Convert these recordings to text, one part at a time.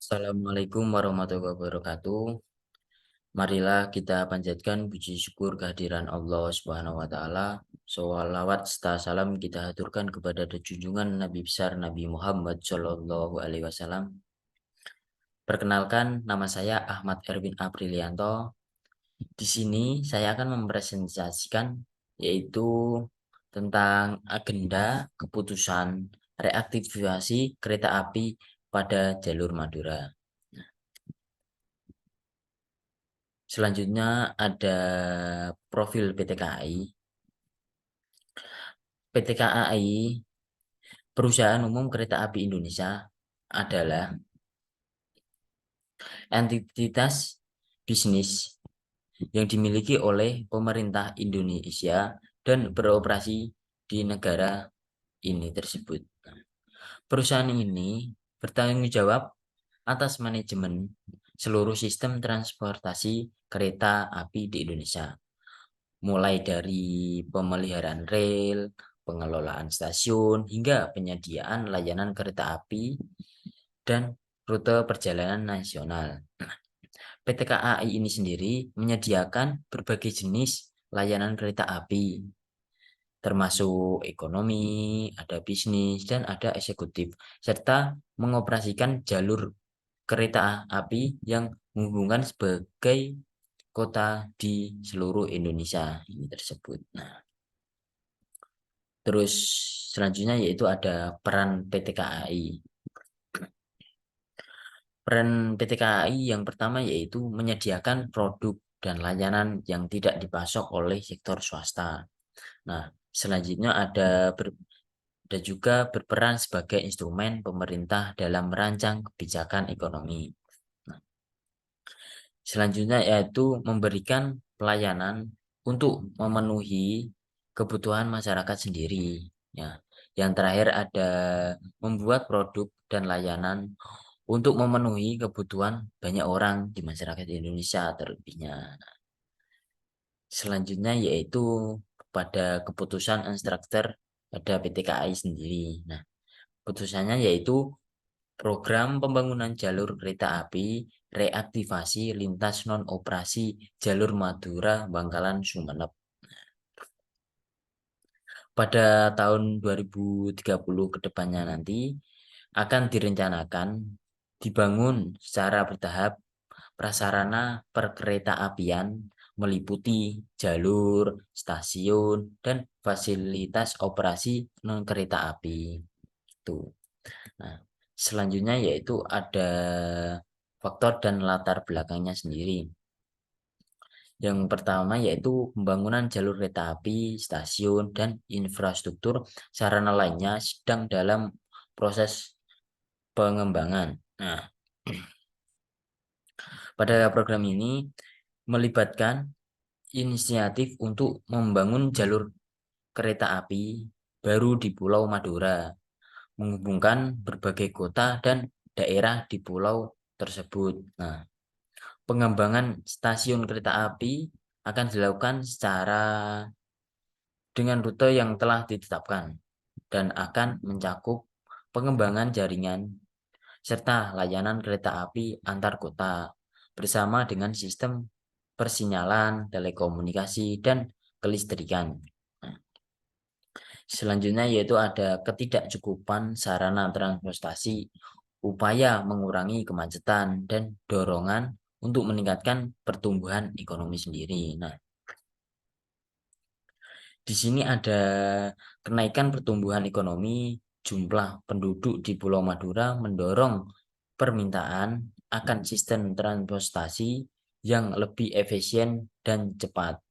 Assalamualaikum warahmatullahi wabarakatuh. Marilah kita panjatkan puji syukur kehadiran Allah Subhanahu wa taala. Sholawat serta salam kita haturkan kepada junjungan Nabi besar Nabi Muhammad Shallallahu alaihi wasallam. Perkenalkan, nama saya Ahmad Erwin Aprilianto. Di sini saya akan mempresentasikan yaitu tentang agenda keputusan reaktivasi kereta api pada jalur Madura. Selanjutnya ada profil PT KAI. PT KAI, Perusahaan Umum Kereta Api Indonesia, adalah entitas bisnis yang dimiliki oleh pemerintah Indonesia dan beroperasi di negara ini tersebut. Perusahaan ini bertanggung jawab atas manajemen seluruh sistem transportasi kereta api di Indonesia, mulai dari pemeliharaan rel, pengelolaan stasiun, hingga penyediaan layanan kereta api dan rute perjalanan nasional. PT KAI ini sendiri menyediakan berbagai jenis layanan kereta api, termasuk ekonomi, ada bisnis, dan ada eksekutif, serta mengoperasikan jalur kereta api yang menghubungkan sebagai kota di seluruh Indonesia ini tersebut. Nah, terus selanjutnya yaitu ada peran PT KAI. Peran PT KAI yang pertama yaitu menyediakan produk dan layanan yang tidak dipasok oleh sektor swasta. Nah, selanjutnya ada juga berperan sebagai instrumen pemerintah dalam merancang kebijakan ekonomi. Nah, selanjutnya yaitu memberikan pelayanan untuk memenuhi kebutuhan masyarakat sendiri. Ya, yang terakhir ada membuat produk dan layanan untuk memenuhi kebutuhan banyak orang di masyarakat Indonesia terlebihnya. Selanjutnya yaitu pada keputusan instruktur pada PT KAI sendiri. Nah, keputusannya yaitu program pembangunan jalur kereta api reaktivasi lintas non-operasi jalur Madura Bangkalan Sumeneb. Pada tahun 2030 ke depannya nanti akan direncanakan dibangun secara bertahap prasarana perkereta-apian meliputi jalur, stasiun, dan fasilitas operasi non-kereta api. Itu. Nah, selanjutnya yaitu ada faktor dan latar belakangnya sendiri. Yang pertama yaitu pembangunan jalur kereta api, stasiun, dan infrastruktur sarana lainnya sedang dalam proses pengembangan. Nah, pada program ini melibatkan inisiatif untuk membangun jalur kereta api baru di Pulau Madura, menghubungkan berbagai kota dan daerah di pulau tersebut. Nah, pengembangan stasiun kereta api akan dilakukan secara dengan rute yang telah ditetapkan dan akan mencakup pengembangan jaringan serta layanan kereta api antar kota bersama dengan sistem persinyalan, telekomunikasi, dan kelistrikan. Nah, selanjutnya yaitu ada ketidakcukupan sarana transportasi, upaya mengurangi kemacetan, dan dorongan untuk meningkatkan pertumbuhan ekonomi sendiri. Nah, di sini ada kenaikan pertumbuhan ekonomi, jumlah penduduk di Pulau Madura mendorong permintaan akan sistem transportasi yang lebih efisien dan cepat.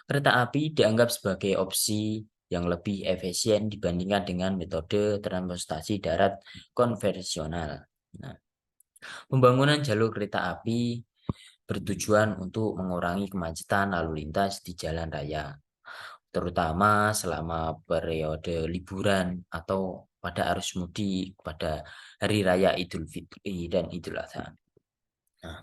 Kereta api dianggap sebagai opsi yang lebih efisien dibandingkan dengan metode transportasi darat konvensional. Nah, pembangunan jalur kereta api bertujuan untuk mengurangi kemacetan lalu lintas di jalan raya, terutama selama periode liburan atau pada arus mudik pada Hari Raya Idul Fitri dan Idul Adha. Nah,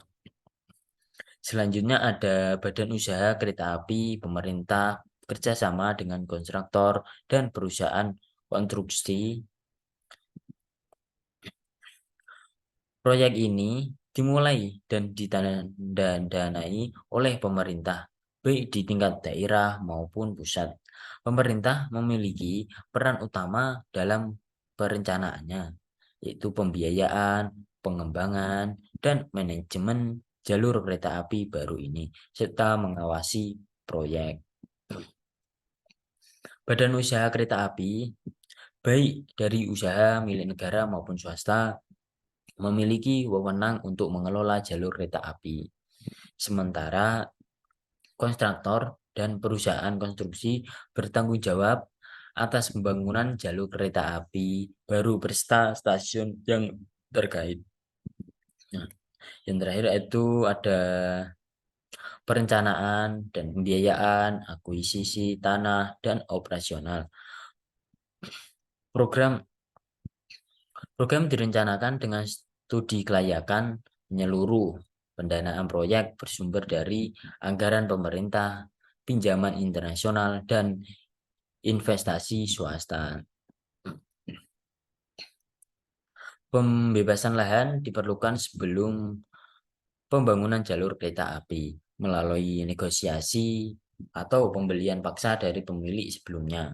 selanjutnya ada Badan Usaha Kereta Api Pemerintah kerjasama dengan kontraktor dan perusahaan konstruksi Proyek ini dimulai dan didanai oleh pemerintah, baik di tingkat daerah maupun pusat. Pemerintah memiliki peran utama dalam perencanaannya, yaitu pembiayaan, pengembangan, dan manajemen jalur kereta api baru ini, serta mengawasi proyek. Badan usaha kereta api, baik dari usaha milik negara maupun swasta, memiliki wewenang untuk mengelola jalur kereta api. Sementara kontraktor dan perusahaan konstruksi bertanggung jawab atas pembangunan jalur kereta api baru beserta stasiun yang terkait. Nah, yang terakhir itu ada perencanaan dan pembiayaan, akuisisi tanah, dan operasional. Program direncanakan dengan studi kelayakan menyeluruh. Pendanaan proyek bersumber dari anggaran pemerintah, pinjaman internasional, dan investasi swasta. Pembebasan lahan diperlukan sebelum pembangunan jalur kereta api melalui negosiasi atau pembelian paksa dari pemilik sebelumnya.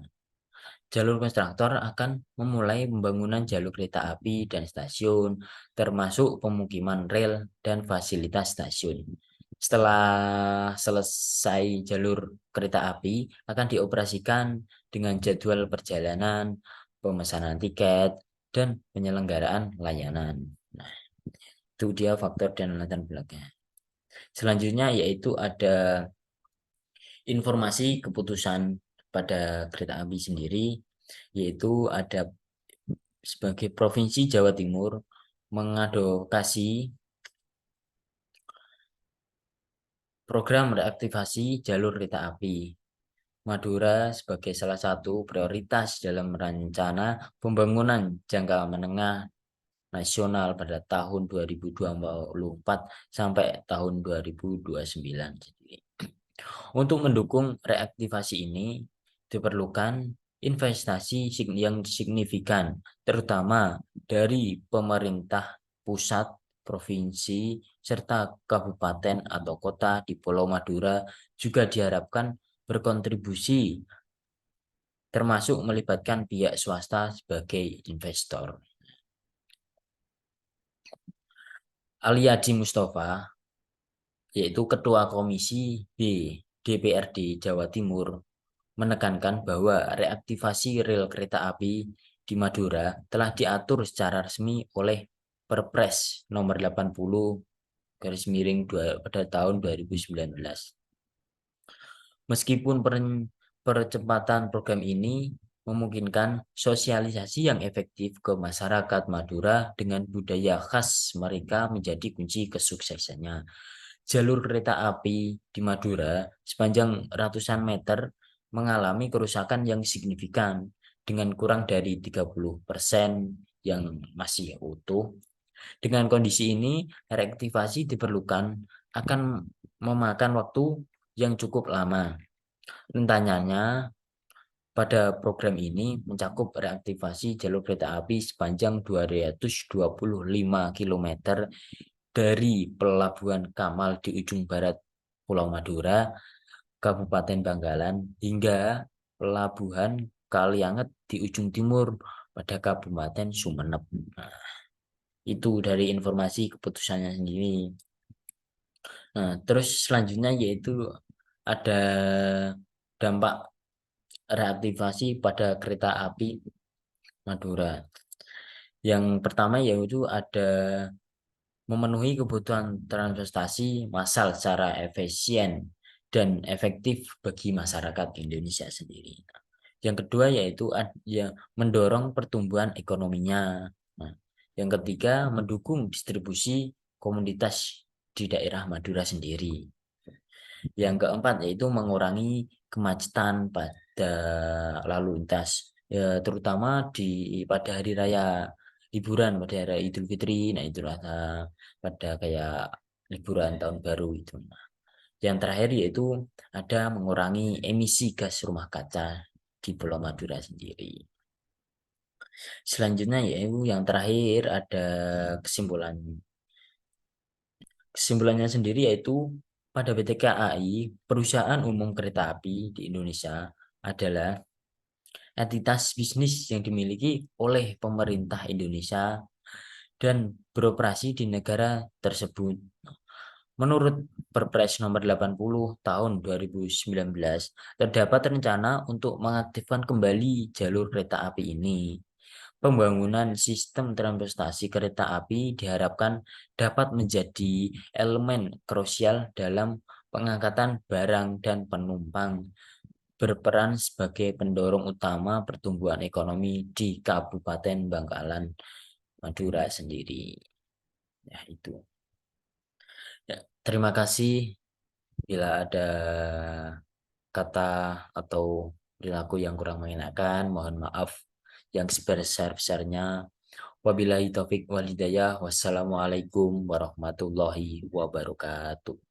Jalur kontraktor akan memulai pembangunan jalur kereta api dan stasiun, termasuk pemukiman rel dan fasilitas stasiun. Setelah selesai jalur kereta api akan dioperasikan dengan jadwal perjalanan, pemesanan tiket, dan penyelenggaraan layanan. Nah, itu dia faktor dan latar belakang. Selanjutnya yaitu ada informasi keputusan pada kereta api sendiri, yaitu ada sebagai Provinsi Jawa Timur mengadvokasi program reaktivasi jalur kereta api Madura sebagai salah satu prioritas dalam rencana pembangunan jangka menengah nasional pada tahun 2024 sampai tahun 2029. Untuk mendukung reaktivasi ini diperlukan investasi yang signifikan, terutama dari pemerintah pusat, provinsi, serta kabupaten atau kota di Pulau Madura juga diharapkan berkontribusi, termasuk melibatkan pihak swasta sebagai investor. Ali Adi Mustafa, yaitu Ketua Komisi B DPRD Jawa Timur, menekankan bahwa reaktivasi rel kereta api di Madura telah diatur secara resmi oleh Perpres nomor 80 pada tahun 2019. Meskipun percepatan program ini memungkinkan sosialisasi yang efektif ke masyarakat Madura dengan budaya khas mereka menjadi kunci kesuksesannya. Jalur kereta api di Madura sepanjang ratusan meter mengalami kerusakan yang signifikan dengan kurang dari 30% yang masih utuh. Dengan kondisi ini, reaktivasi diperlukan akan memakan waktu yang cukup lama. Rencananya pada program ini mencakup reaktivasi jalur kereta api sepanjang 225 km dari Pelabuhan Kamal di ujung barat Pulau Madura, Kabupaten Bangkalan, hingga Pelabuhan Kalianget di ujung timur pada Kabupaten Sumeneb. Nah, itu dari informasi keputusannya sendiri. Nah, terus selanjutnya yaitu ada dampak reaktivasi pada kereta api Madura. Yang pertama yaitu ada memenuhi kebutuhan transportasi massal secara efisien dan efektif bagi masyarakat Indonesia sendiri. Yang kedua yaitu ya, mendorong pertumbuhan ekonominya. Nah, yang ketiga mendukung distribusi komunitas di daerah Madura sendiri. Yang keempat yaitu mengurangi kemacetan pada lalu lintas, ya, terutama pada hari raya liburan, pada hari Idul Fitri, nah itulah pada kayak liburan tahun baru itu. Nah, yang terakhir yaitu ada mengurangi emisi gas rumah kaca di Pulau Madura sendiri. Selanjutnya yaitu yang terakhir ada kesimpulan. Kesimpulannya sendiri yaitu pada PT KAI, Perusahaan Umum Kereta Api di Indonesia adalah entitas bisnis yang dimiliki oleh pemerintah Indonesia dan beroperasi di negara tersebut. Menurut Perpres nomor 80 tahun 2019, terdapat rencana untuk mengaktifkan kembali jalur kereta api ini. Pembangunan sistem transportasi kereta api diharapkan dapat menjadi elemen krusial dalam pengangkatan barang dan penumpang, berperan sebagai pendorong utama pertumbuhan ekonomi di Kabupaten Bangkalan, Madura sendiri. Ya, itu. Ya, terima kasih. Bila ada kata atau perilaku yang kurang mengenakan, mohon maaf yang sebesar-besarnya. Wabillahi taufik walhidayah. Wassalamualaikum warahmatullahi wabarakatuh.